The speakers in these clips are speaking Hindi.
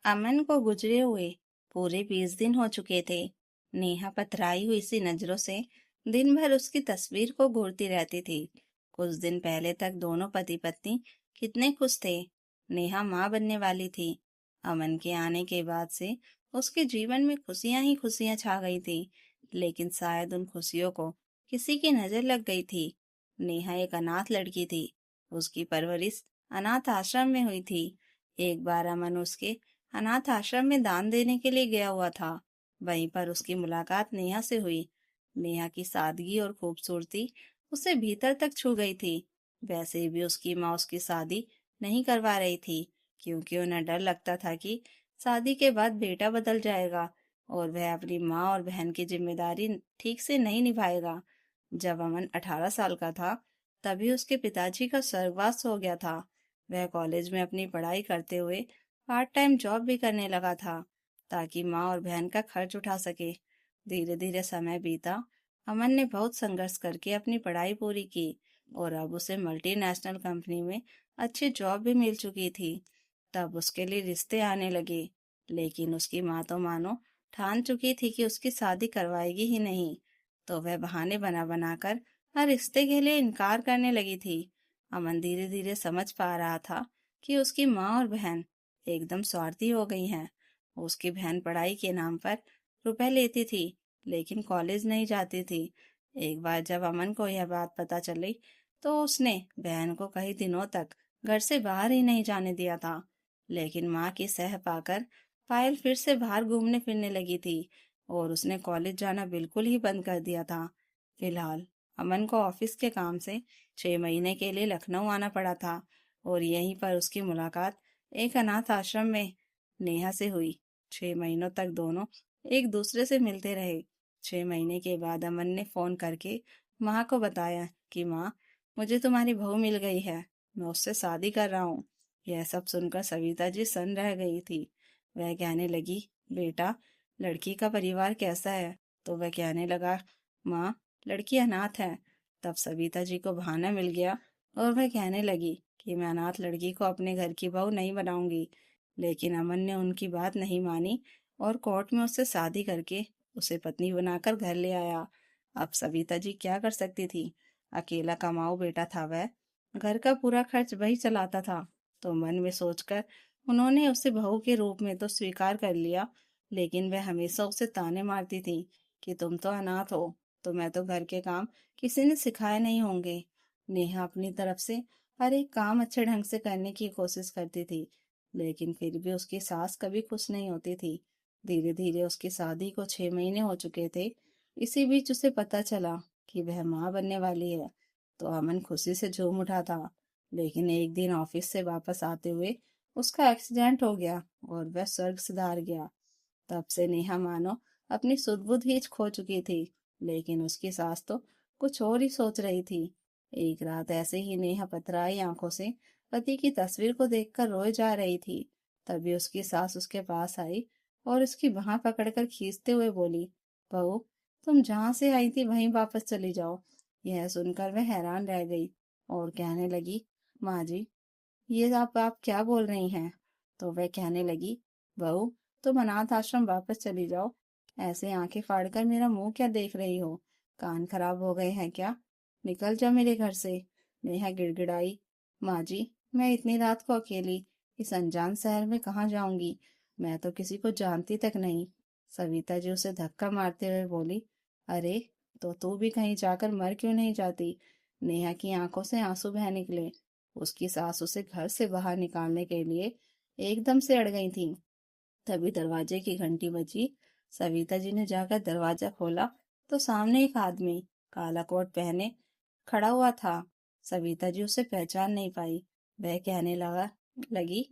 अमन को गुजरे हुए पूरे 20 दिन हो चुके थे। नेहा पथराई हुई सी नजरों से दिन भर उसकी तस्वीर को घूरती रहती थी। कुछ दिन पहले तक दोनों पति पत्नी कितने खुश थे। नेहा माँ बनने वाली थी। अमन के आने के बाद से उसके जीवन में खुशियां ही खुशियां छा गई थी। लेकिन शायद उन खुशियों को किसी की नजर लग गई थी। नेहा एक अनाथ लड़की थी। उसकी परवरिश अनाथ आश्रम में हुई थी। एक बार अमन उसके अनाथ आश्रम में दान देने के लिए गया हुआ था। वहीं पर उसकी मुलाकात नेहा से हुई। नेहा की सादगी और खूबसूरती उसे भीतर तक छू गई थी। वैसे भी उसकी माँ उसकी शादी नहीं करवा रही थी, क्योंकि उन्हें डर लगता था कि शादी के बाद बेटा बदल जाएगा और वह अपनी माँ और बहन की जिम्मेदारी ठीक से नहीं निभाएगा। जब अमन 18 साल का था, तभी उसके पिताजी का स्वर्गवास हो गया था। वह कॉलेज में अपनी पढ़ाई करते हुए पार्ट टाइम जॉब भी करने लगा था, ताकि माँ और बहन का खर्च उठा सके। धीरे धीरे समय बीता। अमन ने बहुत संघर्ष करके अपनी पढ़ाई पूरी की और अब उसे मल्टीनेशनल कंपनी में अच्छी जॉब भी मिल चुकी थी। तब उसके लिए रिश्ते आने लगे, लेकिन उसकी माँ तो मानो ठान चुकी थी कि उसकी शादी करवाएगी ही नहीं। तो वह बहाने बना बनाकर हर रिश्ते के लिए इनकार करने लगी थी। अमन धीरे धीरे समझ पा रहा था कि उसकी माँ और बहन एकदम स्वार्थी हो गई हैं। उसकी बहन पढ़ाई के नाम पर रुपए लेती थी, लेकिन कॉलेज नहीं जाती थी। एक बार जब अमन को यह बात पता चली, तो उसने बहन को कई दिनों तक घर से बाहर ही नहीं जाने दिया था। लेकिन माँ की सह पाकर पायल फिर से बाहर घूमने फिरने लगी थी और उसने कॉलेज जाना बिल्कुल ही बंद कर दिया था। फिलहाल अमन को ऑफिस के काम से 6 महीने के लिए लखनऊ आना पड़ा था और यहीं पर उसकी मुलाकात एक अनाथ आश्रम में नेहा से हुई। 6 महीनों तक दोनों एक दूसरे से मिलते रहे। 6 महीने के बाद अमन ने फोन करके माँ को बताया कि माँ, मुझे तुम्हारी बहू मिल गई है, मैं उससे शादी कर रहा हूँ। यह सब सुनकर सविता जी सन्न रह गई थी। वह कहने लगी, बेटा, लड़की का परिवार कैसा है? तो वह कहने लगा, माँ, लड़की अनाथ है। तब सविता जी को बहाना मिल गया और वह कहने लगी कि मैं अनाथ लड़की को अपने घर की बहू नहीं बनाऊंगी। लेकिन अमन ने उनकी बात नहीं मानी और कोर्ट में उससे शादी करके उसे पत्नी बनाकर घर ले आया। अब सविता जी क्या कर सकती थी? अकेला कमाऊ बेटा था वह। घर का पूरा खर्च वही चलाता था। तो मन में सोचकर उन्होंने उसे बहू के रूप में तो स्वीकार कर लिया, लेकिन वह हमेशा उसे ताने मारती थी कि तुम तो अनाथ हो, तुम्हें तो घर के काम किसी ने सिखाए नहीं होंगे। नेहा अपनी तरफ से हर एक काम अच्छे ढंग से करने की कोशिश करती थी, लेकिन फिर भी उसकी सास कभी खुश नहीं होती थी। धीरे धीरे उसकी शादी को 6 महीने हो चुके थे। इसी बीच उसे पता चला कि वह माँ बनने वाली है। तो अमन खुशी से झूम उठा था। लेकिन एक दिन ऑफिस से वापस आते हुए उसका एक्सीडेंट हो गया और वह स्वर्ग सिधार गया। तब से नेहा मानो अपनी सुध-बुध ही खो चुकी थी। लेकिन उसकी सास तो कुछ और ही सोच रही थी। एक रात ऐसे ही नेहा पथराई आंखों से पति की तस्वीर को देखकर रोए जा रही थी। तभी उसकी सास उसके पास आई और उसकी बाह पकड़कर खींचते हुए बोली, बहू, तुम जहां से आई थी वहीं वापस चली जाओ। यह सुनकर वह हैरान रह गई और कहने लगी, माँ जी, ये आप क्या बोल रही हैं? तो वह कहने लगी, बहू, तुम अनाथ आश्रम वापस चली जाओ। ऐसे आंखें फाड़कर मेरा मुंह क्या देख रही हो? कान खराब हो गए हैं क्या? निकल जाओ मेरे घर से। नेहा गिड़गिड़ाई, माँ जी, मैं इतनी रात को अकेली इस अनजान शहर में कहाँ जाऊंगी? मैं तो किसी को जानती तक नहीं। सविता जी उसे धक्का मारते हुए बोली, अरे, तो तू भी कहीं जाकर मर क्यों नहीं जाती? नेहा की आंखों से आंसू बह निकले। उसकी सास उसे घर से बाहर निकालने के लिए एकदम से अड़ गई थी। तभी दरवाजे की घंटी बजी। सविता जी ने जाकर दरवाजा खोला तो सामने एक आदमी काला कोट पहने खड़ा हुआ था। सविता जी उसे पहचान नहीं पाई। वह कहने लगी,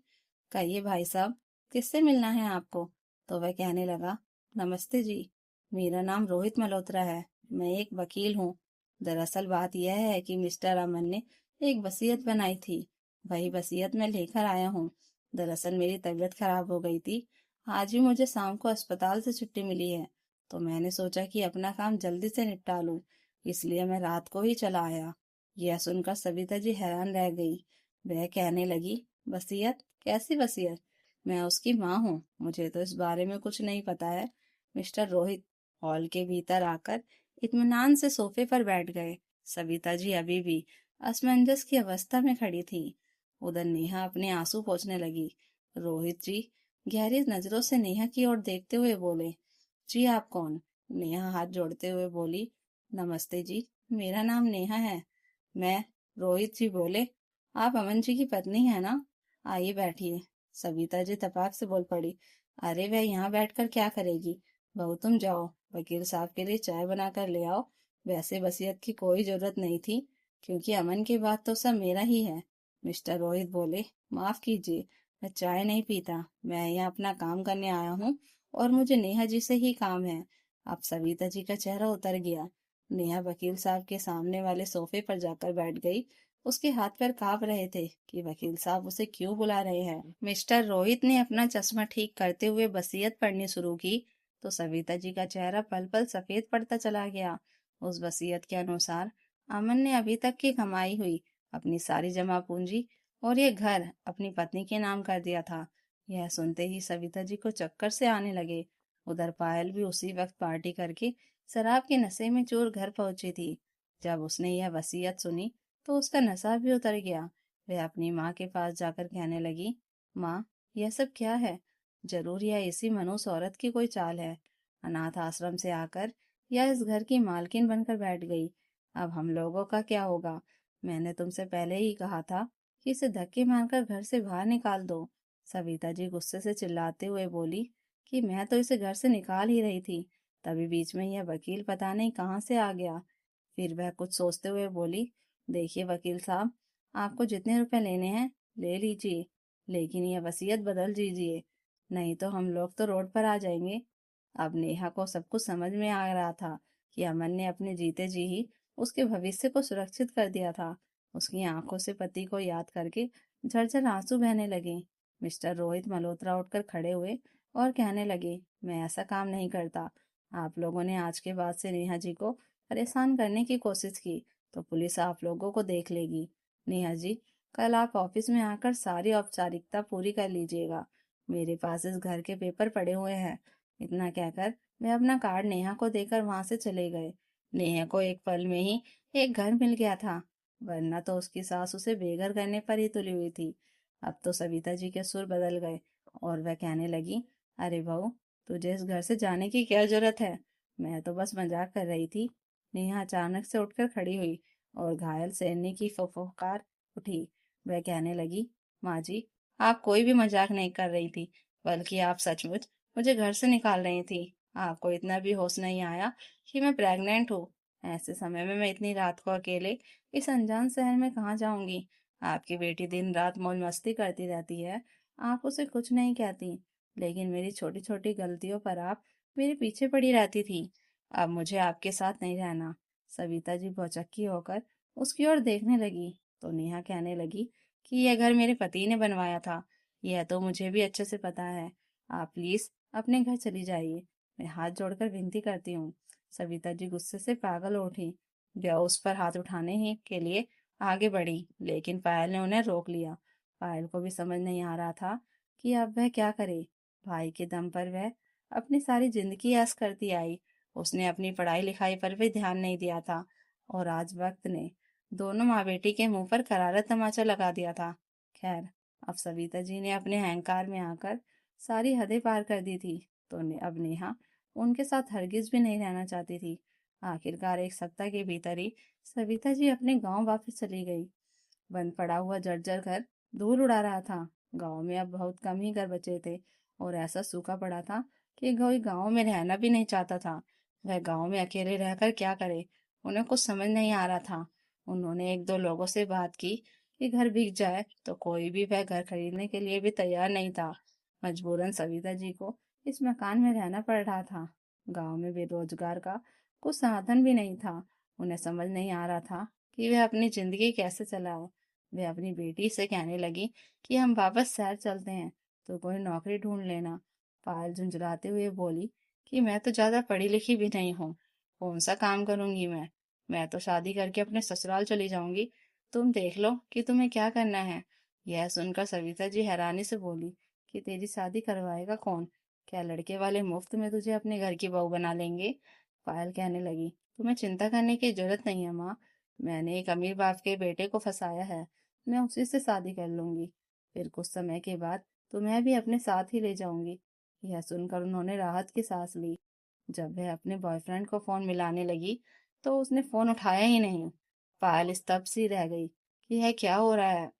कहिए भाई साहब, किससे मिलना है आपको? तो वह कहने लगा, नमस्ते जी, मेरा नाम रोहित मल्होत्रा है, मैं एक वकील हूँ। दरअसल बात यह है कि मिस्टर अमन ने एक वसीयत बनाई थी, वही वसीयत मैं लेकर आया हूँ। दरअसल मेरी तबीयत खराब हो गई थी। आज भी मुझे शाम को अस्पताल से छुट्टी मिली है, तो मैंने सोचा कि अपना काम जल्दी से निपटा लूं, इसलिए मैं रात को ही चला आया। यह सुनकर सविता जी हैरान रह गई। वह कहने लगी, वसीयत? कैसी वसीयत? मैं उसकी माँ हूँ, मुझे तो इस बारे में कुछ नहीं पता है। मिस्टर रोहित हॉल के भीतर आकर इत्मीनान से सोफे पर बैठ गए। सविता जी अभी भी असमंजस की अवस्था में खड़ी थी। उधर नेहा अपने आंसू पोंछने लगी। रोहित जी गहरी नजरों से नेहा की ओर देखते हुए बोले, जी आप कौन? नेहा हाथ जोड़ते हुए बोली, नमस्ते जी, मेरा नाम नेहा है। मैं रोहित जी बोले, आप अमन जी की पत्नी है ना? आइए बैठिए। सविता जी तपाक से बोल पड़ी, अरे वह यहाँ बैठकर क्या करेगी? बहू तुम जाओ, वकील साहब के लिए चाय बनाकर ले आओ। वैसे वसीयत की कोई जरूरत नहीं थी, क्योंकि अमन के बाद तो सब मेरा ही है। मिस्टर रोहित बोले, माफ कीजिए, मैं चाय नहीं पीता, मैं यहाँ अपना काम करने आया हूँ और मुझे नेहा जी से ही काम है। अब सविता जी का चेहरा उतर गया। नेहा वकील साहब के सामने वाले सोफे पर जाकर बैठ गई। उसके हाथ पैर कांप रहे थे कि वकील साहब उसे क्यों बुला रहे हैं। मिस्टर रोहित ने अपना चश्मा ठीक करते हुए वसीयत पढ़नी शुरू की तो सविता जी का चेहरा पल पल सफेद पड़ता चला गया। उस वसीयत के अनुसार अमन ने अभी तक की कमाई हुई अपनी सारी जमा पूंजी और ये घर अपनी पत्नी के नाम कर दिया था। यह सुनते ही सविता जी को चक्कर से आने लगे। उधर पायल भी उसी वक्त पार्टी करके शराब के नशे में चूर घर पहुंची थी। जब उसने यह वसीयत सुनी तो उसका नशा भी उतर गया। वह अपनी माँ के पास जाकर कहने लगी, माँ, यह सब क्या है? जरूर यह इसी मनहूस औरत की कोई चाल है। अनाथ आश्रम से आकर यह इस घर की मालकिन बनकर बैठ गई। अब हम लोगों का क्या होगा? मैंने तुमसे पहले ही कहा था कि इसे धक्के मारकर घर से बाहर निकाल दो। सविता जी गुस्से से चिल्लाते हुए बोली कि मैं तो इसे घर से निकाल ही रही थी, तभी बीच में यह वकील पता नहीं कहाँ से आ गया। फिर वह कुछ सोचते हुए बोली, देखिए वकील साहब, आपको जितने रुपए लेने हैं ले लीजिए, लेकिन यह वसीयत बदल दीजिए, नहीं तो हम लोग तो रोड पर आ जाएंगे। अब नेहा को सब कुछ समझ में आ रहा था कि अमन ने अपने जीते जी ही उसके भविष्य को सुरक्षित कर दिया था। उसकी आंखों से पति को याद करके झरझर आंसू बहने लगे। मिस्टर रोहित मल्होत्रा उठकर खड़े हुए और कहने लगे, मैं ऐसा काम नहीं करता। आप लोगों ने आज के बाद से नेहा जी को परेशान करने की कोशिश की तो पुलिस आप लोगों को देख लेगी। नेहा जी, कल आप ऑफिस में आकर सारी औपचारिकता पूरी कर लीजिएगा। मेरे पास इस घर के पेपर पड़े हुए हैं। इतना कहकर वह अपना कार्ड नेहा को देकर वहां से चले गए। नेहा को एक पल में ही एक घर मिल गया था, वरना तो उसकी सास उसे बेघर करने पर ही तुली हुई थी। अब तो सविता जी के सुर बदल गए और वह कहने लगी, अरे बहू, तुझे इस घर से जाने की क्या जरूरत है? मैं तो बस मजाक कर रही थी। नेहा अचानक से उठकर खड़ी हुई और घायल सैनी की फुफकार उठी। वह कहने लगी, माँ जी, आप कोई भी मजाक नहीं कर रही थी, बल्कि आप सचमुच मुझे घर से निकाल रही थी। आपको इतना भी होश नहीं आया कि मैं प्रेग्नेंट हूँ। ऐसे समय में मैं इतनी रात को अकेले इस अनजान शहर में कहाँ जाऊंगी? आपकी बेटी दिन रात मौज मस्ती करती रहती है, आप उसे कुछ नहीं कहती, लेकिन मेरी छोटी छोटी गलतियों पर आप मेरे पीछे पड़ी रहती थी। अब मुझे आपके साथ नहीं रहना। सविता जी भौचक्की होकर उसकी ओर देखने लगी तो नेहा कहने लगी कि यह घर मेरे पति ने बनवाया था। यह तो मुझे भी अच्छे से पता है। आप प्लीज अपने घर चली जाइए, मैं हाथ जोड़कर विनती करती हूँ। सविता जी गुस्से से पागल हो उठी। वह उस पर हाथ उठाने ही के लिए आगे बढ़ी, लेकिन पायल ने उन्हें रोक लिया। पायल को भी समझ नहीं आ रहा था कि अब वह क्या करे। भाई के दम पर वह अपनी सारी जिंदगी ऐश करती आई। उसने अपनी पढ़ाई लिखाई पर भी ध्यान नहीं दिया था और आज वक्त ने दोनों माँ बेटी के मुंह पर करारा तमाचा लगा दिया था। खैर, अब सविता जी ने अपने अहंकार में आकर सारी हदें पार कर दी थी तो अब नेहा उनके साथ हरगिज भी नहीं रहना चाहती थी। आखिरकार एक सप्ताह के भीतर ही सविता जी अपने गांव वापस चली गई। बंद पड़ा हुआ जर्जर घर धूल उड़ा रहा था। गांव में अब बहुत कम ही घर बचे थे और ऐसा सूखा पड़ा था कि कोई गांव में रहना भी नहीं चाहता था। वह गांव में अकेले रहकर क्या करे, उन्हें कुछ समझ नहीं आ रहा था। उन्होंने एक दो लोगों से बात की कि घर बिक जाए तो कोई भी वह घर खरीदने के लिए भी तैयार नहीं था। मजबूरन सविता जी को इस मकान में रहना पड़ रहा था। गांव में बेरोजगार का कुछ साधन भी नहीं था। उन्हें समझ नहीं आ रहा था कि वह अपनी जिंदगी कैसे चलाए। वह अपनी बेटी से कहने लगी कि हम वापस शहर चलते हैं तो कोई नौकरी ढूंढ लेना। पायल झुंझलाते हुए बोली कि मैं तो ज्यादा पढ़ी लिखी भी नहीं हूँ, कौन सा काम करूंगी मैं तो शादी करके अपने ससुराल चली जाऊंगी। तुम देख लो कि तुम्हें क्या करना है। यह सुनकर सविता जी हैरानी से बोली, कि तेरी शादी करवाएगा कौन? क्या लड़के वाले मुफ्त में तुझे अपने घर की बहू बना लेंगे? पायल कहने लगी, तुम्हें चिंता करने की जरूरत नहीं है माँ। मैंने एक अमीर बाप के बेटे को फंसाया है, मैं उसी से शादी कर लूंगी। फिर कुछ समय के बाद तुम्हें भी अपने साथ ही ले जाऊंगी। यह सुनकर उन्होंने राहत की सांस ली। जब वह अपने बॉयफ्रेंड को फोन मिलाने लगी तो उसने फोन उठाया ही नहीं। पायल स्तब्ध सी रह गई कि यह क्या हो रहा है।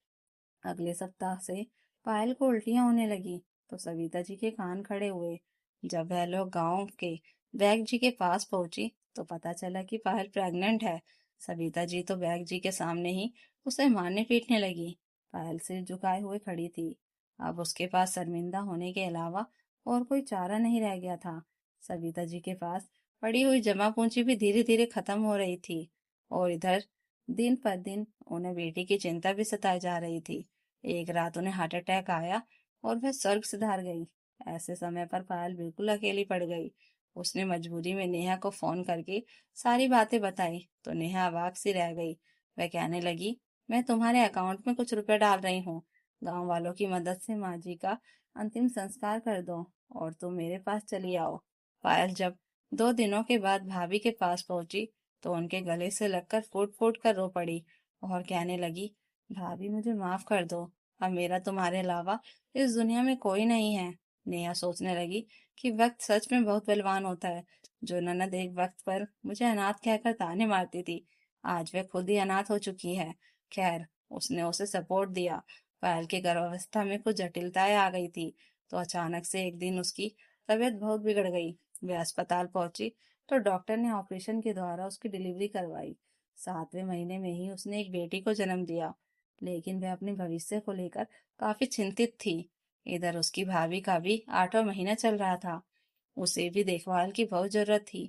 अगले सप्ताह से पायल को उल्टियां होने लगी तो सविता जी के कान खड़े हुए। जब वह लोग गांव के बैग जी के पास पहुंची तो पता चला कि पायल प्रेग्नेंट है। सविता जी तो बैग जी के सामने ही उसे मारने पीटने लगी। पायल सिर झुकाए हुए खड़ी थी। अब उसके पास शर्मिंदा होने के अलावा और कोई चारा नहीं रह गया था। सविता जी के पास पड़ी हुई जमा पूंजी भी धीरे धीरे खत्म हो रही थी। और इधर दिन पर दिन उन्हें बेटी की चिंता भी सताई जा रही थी। एक रात उन्हें हार्ट अटैक आया और वह स्वर्ग सिधार गई। ऐसे समय पर पायल बिल्कुल अकेली पड़ गई। उसने मजबूरी में नेहा को फोन करके सारी बातें बताई तो नेहा अवाक सी रह गई। वह कहने लगी, मैं तुम्हारे अकाउंट में कुछ रुपए डाल रही हूँ। गांव वालों की मदद से माँ जी का अंतिम संस्कार कर दो और तुम मेरे पास चली आओ। पायल जब 2 दिनों के बाद भाभी के पास पहुंची तो उनके गले से लगकर फूट फूट कर रो पड़ी और कहने लगी, भाभी मुझे माफ कर दो। अब मेरा तुम्हारे अलावा इस दुनिया में कोई नहीं है। नेहा सोचने लगी कि वक्त सच में बहुत बलवान होता है। जो ननद एक वक्त पर मुझे अनाथ कहकर ताने मारती थी, आज वह खुद ही अनाथ हो चुकी है। खैर, उसने उसे सपोर्ट दिया। पायल की गर्भावस्था में कुछ जटिलताएं आ गई थी तो अचानक से एक दिन उसकी तबीयत बहुत बिगड़ गई। वे अस्पताल पहुंची तो डॉक्टर ने ऑपरेशन के द्वारा उसकी डिलीवरी करवाई। 7वें महीने में ही उसने एक बेटी को जन्म दिया। लेकिन वह अपने भविष्य को लेकर काफी चिंतित थी। इधर उसकी भाभी का भी 8वां महीना चल रहा था। उसे भी देखभाल की बहुत जरूरत थी।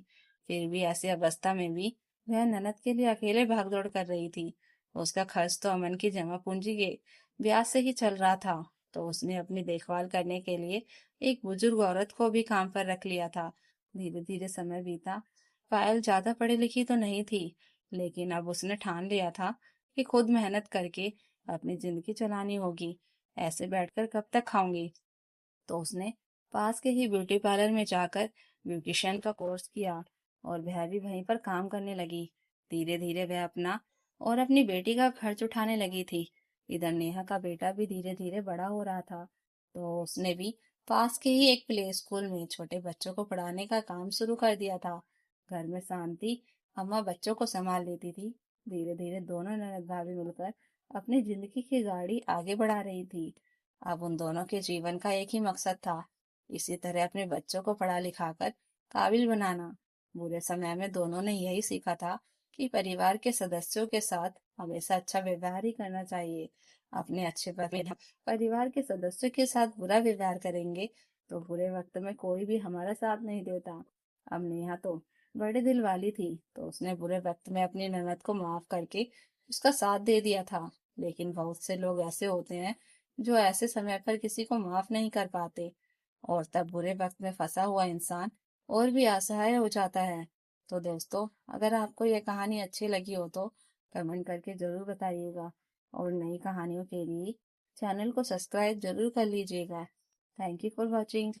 फिर भी ऐसी अवस्था में भी वह ननद के लिए अकेले भागदौड़ कर रही थी। उसका खर्च तो अमन की जमा पूंजी के ब्याज से ही चल रहा था। तो उसने अपनी देखभाल करने के लिए एक बुजुर्ग औरत को भी काम पर रख लिया था। धीरे धीरे समय बीता। पायल ज्यादा पढ़ी लिखी तो नहीं थी, लेकिन अब उसने ठान लिया था कि खुद मेहनत करके अपनी जिंदगी चलानी होगी। ऐसे बैठकर कब तक खाऊंगी। तो उसने पास के ही ब्यूटी पार्लर में जाकर ब्यूटिशियन का कोर्स किया और वह भी वहीं पर काम करने लगी। धीरे धीरे वह अपना और अपनी बेटी का खर्च उठाने लगी थी। इधर नेहा का बेटा भी धीरे धीरे बड़ा हो रहा था तो उसने भी पास के ही एक प्ले स्कूल में छोटे बच्चों को पढ़ाने का काम शुरू कर दिया था। घर में शांति अम्मा बच्चों को संभाल लेती थी। धीरे धीरे दोनों ननद भाभी मिलकर अपनी जिंदगी की गाड़ी आगे बढ़ा रही थी। अब उन दोनों के जीवन का एक ही मकसद था, इसी तरह अपने बच्चों को पढ़ा लिखाकर काबिल बनाना। बुरे समय में दोनों ने यही सीखा था कि परिवार के सदस्यों के साथ हमेशा अच्छा व्यवहार ही करना चाहिए। अपने अच्छे परिवार के सदस्यों के साथ बुरा व्यवहार करेंगे तो बुरे वक्त में कोई भी हमारा साथ नहीं देता। अब नेहा तो बड़े दिल वाली थी तो उसने बुरे वक्त में अपनी ननद को माफ करके उसका साथ दे दिया था। लेकिन बहुत से लोग ऐसे होते हैं जो ऐसे समय पर किसी को माफ नहीं कर पाते और तब बुरे वक्त में फंसा हुआ इंसान और भी असहाय हो जाता है। तो दोस्तों, अगर आपको यह कहानी अच्छी लगी हो तो कमेंट करके जरूर बताइएगा और नई कहानियों के लिए चैनल को सब्सक्राइब जरूर कर लीजिएगा। Thank you for watching.